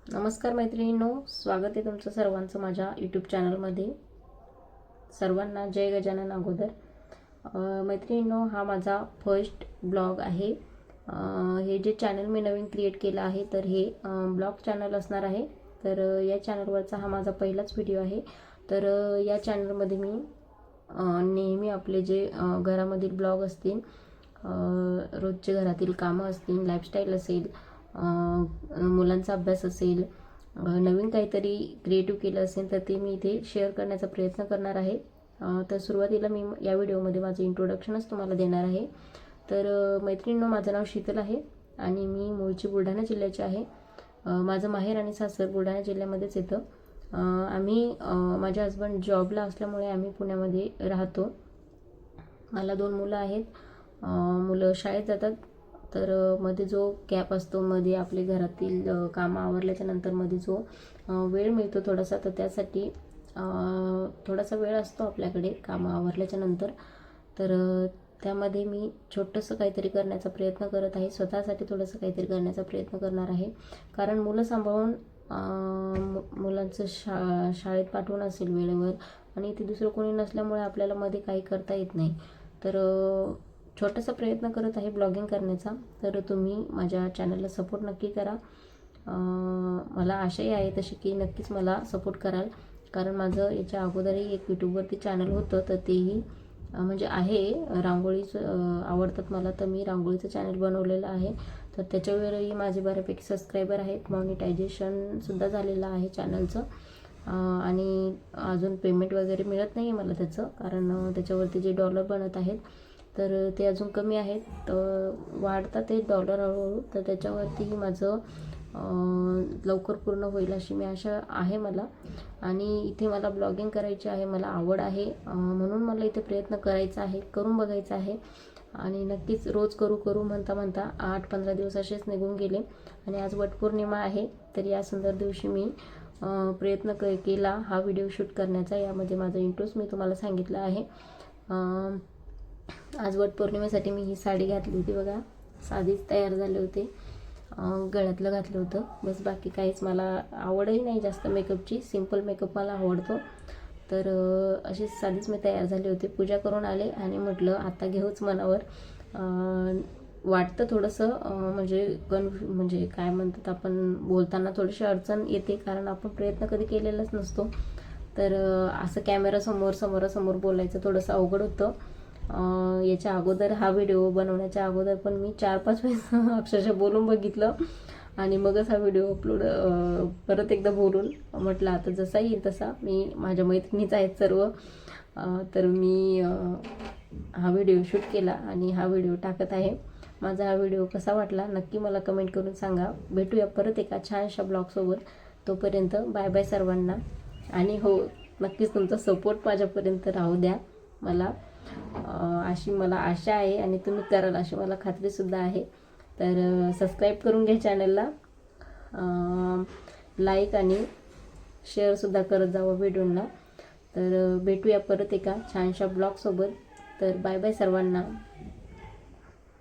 नमस्कार मैत्रिणींनो, स्वागत आहे तुमचं सर्वांचं माझ्या यूट्यूब चॅनलमध्ये। सर्वांना जय गजानन। अगोदर मैत्रिणींनो, हा माझा फर्स्ट ब्लॉग आहे। हे जे चॅनल मी नवीन क्रिएट केलं आहे तर हे ब्लॉग चॅनल असणार आहे। तर या चॅनलवरचा हा माझा पहिलाच व्हिडिओ आहे। तर या चॅनलमध्ये मी नेहमी आपले जे घरामधील ब्लॉग असतील, रोजचे घरातील कामं असतील, लाईफस्टाईल असेल, मुलांचा अभ्यास असेल, नवीन काहीतरी क्रिएटिव्ह केलं असेल तर ते मी इथे शेअर करण्याचा प्रयत्न करणार आहे। तर सुरुवातीला मी या व्हिडिओमध्ये माझं इंट्रोडक्शनच तुम्हाला देणार आहे। तर मैत्रिणींनो, माझं नाव शीतल आहे आणि मी मूळची बुलढाणा जिल्ह्याची आहे। माझं माहेर आणि सासर बुलढाणा जिल्ह्यामध्येच येतं। आम्ही माझे हस्बंड जॉबला असल्यामुळे आम्ही पुण्यामध्ये राहतो। मला 2 मुलं आहेत। मुलं शाळेत जातात। तर मध्ये जो गॅप असतो, मध्ये आपले घरातील कामं आवरल्याच्या नंतर मध्ये जो वेळ मिळतो थोडासा, तर त्यासाठी थोडासा वेळ असतो आपल्याकडे कामं आवरल्याच्या नंतर। तर त्यामध्ये मी छोटंसं काहीतरी करण्याचा प्रयत्न करत आहे। स्वतःसाठी थोडंसं काहीतरी करण्याचा प्रयत्न करणार आहे। कारण मुलं सांभाळून मुलांचं शाळेत पाठवून असेल वेळेवर, आणि इथे दुसरं कोणी नसल्यामुळे आपल्याला मध्ये काही करता येत नाही। तर छोटासा प्रयत्न करत आहे ब्लॉगिंग करण्याचा। तर तुम्ही माझ्या चॅनलला सपोर्ट नक्की करा। मला आशाही आहे तशी की नक्कीच मला सपोर्ट कराल, कारण माझं याच्या अगोदरही एक यूट्यूबवरती चॅनल होतं, तर तेही म्हणजे आहे रांगोळीचं आवडतात मला, तर मी रांगोळीचं चॅनल बनवलेलं आहे। तर त्याच्यावरही माझे बऱ्यापैकी सबस्क्रायबर आहेत। मॉनिटायझेशनसुद्धा झालेलं आहे चॅनलचं, आणि अजून पेमेंट वगैरे मिळत नाही मला त्याचं, कारण त्याच्यावरती जे डॉलर बनत आहेत तर ते अजून कमी आहेत। तर वाढतात ते डॉलर हळूहळू, तर त्याच्यावरतीही माझं लवकर पूर्ण होईल अशी मी आशा आहे मला। आणि इथे मला ब्लॉगिंग करायची आहे, मला आवड आहे, म्हणून मला इथे प्रयत्न करायचा आहे, करून बघायचं आहे। आणि नक्कीच रोज करू करू म्हणता म्हणता 8-15 दिवस असेच निघून गेले, आणि आज वटपौर्णिमा आहे। तर या सुंदर दिवशी मी प्रयत्न केला हा व्हिडिओ शूट करण्याचा। यामध्ये माझा इंट्रोच मी तुम्हाला सांगितलं आहे। आज वटपौर्णिमेसाठी मी ही साडी घातली होती बघा, साधीच तयार झाले होते, गळ्यातलं घातलं होतं बस। बाकी काहीच मला आवडही नाही जास्त मेकअपची, सिंपल मेकअप मला आवडतो। तर अशीच साधीच मी तयार झाले होते, पूजा करून आले आणि म्हटलं आता घेऊच मनावर। वाटतं थोडंसं म्हणजे म्हणजे काय म्हणतात, आपण बोलताना थोडीशी अडचण येते, कारण आपण प्रयत्न कधी केलेलाच नसतो। तर असं समोरासमोर बोलायचं थोडंसं अवघड होतं। याच्या अगोदर हा व्हिडिओ बनवण्याच्या अगोदर पण मी 4-5 वेळेस अक्षरशः बोलून बघितलं, आणि मगच हा व्हिडिओ अपलोड परत एकदा बोलून म्हटलं आता जसा येईल तसा। मी माझ्या मैत्रिणीच आहेत सर्व, तर मी हा व्हिडिओ शूट केला आणि हा व्हिडिओ टाकत आहे। माझा हा व्हिडिओ कसा वाटला नक्की मला कमेंट करून सांगा। भेटूया परत एका छानशा ब्लॉगसोबत। तोपर्यंत बाय बाय सर्वांना। आणि हो, नक्कीच तुमचा सपोर्ट माझ्यापर्यंत राहू द्या मला, अशी मला आशा आहे, आणि तुम्ही कराल अशी मला खात्रीसुद्धा आहे। तर सबस्क्राईब करून घ्या चॅनलला, लाईक आणि शेअरसुद्धा करत जावं व्हिडिओला। तर भेटूया परत एका छानशा ब्लॉगसोबत। तर बाय बाय सर्वांना।